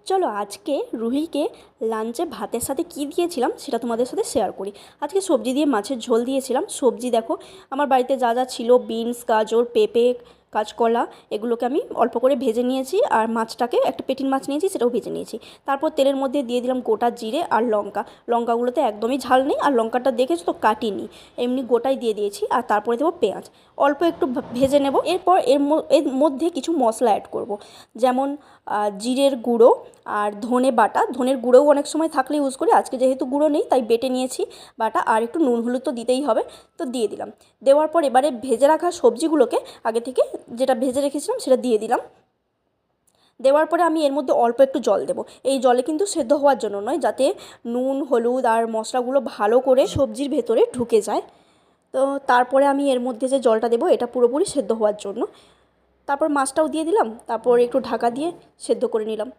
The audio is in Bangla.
চলো আজকে রুহিকে লাঞ্চে ভাতের সাথে কী দিয়েছিলাম সেটা তোমাদের সাথে শেয়ার করি। আজকে সবজি দিয়ে মাছের ঝোল দিয়েছিলাম। সবজি দেখো, আমার বাড়িতে যা যা ছিল, বিনস, গাজর, পেঁপে, কাঁচকলা, এগুলোকে আমি অল্প করে ভেজে নিয়েছি। আর মাছটাকে একটা পেটির মাছ নিয়েছি, সেটাও ভেজে নিয়েছি। তারপর তেলের মধ্যে দিয়ে দিলাম গোটা জিরে আর লঙ্কা। লঙ্কাগুলোতে একদমই ঝাল নেই, আর লঙ্কাটা দেখেছো তো কাটিনি, এমনি গোটাই দিয়ে দিয়েছি। আর তারপরে দেবো পেঁয়াজ, অল্প একটু ভেজে নেব। এরপর এর মধ্যে কিছু মশলা অ্যাড করব, যেমন জিরের গুঁড়ো আর ধনে বাটা। ধনের গুঁড়োও অনেক সময় থাকলে ইউজ করি, আজকে যেহেতু গুঁড়ো নেই তাই বেটে নিয়েছি বাটা। আর একটু নুন হলুদ তো দিতেই হবে, তো দিয়ে দিলাম। দেওয়ার পর এবারে ভেজে রাখা সবজিগুলোকে আগে থেকে যেটা ভেজে রেখেছিলাম সেটা দিয়ে দিলাম। দেওয়ার পরে আমি এর মধ্যে অল্প একটু জল দেবো। এই জলে কিন্তু সেদ্ধ হওয়ার জন্য নয়, যাতে নুন হলুদ আর মশলাগুলো ভালো করে সবজির ভেতরে ঢুকে যায়। তো তারপরে আমি এর মধ্যে যে জলটা দেবো এটা পুরোপুরি সেদ্ধ হওয়ার জন্য। তারপর মাছটাও দিয়ে দিলাম, তারপর একটু ঢাকা দিয়ে সেদ্ধ করে নিলাম।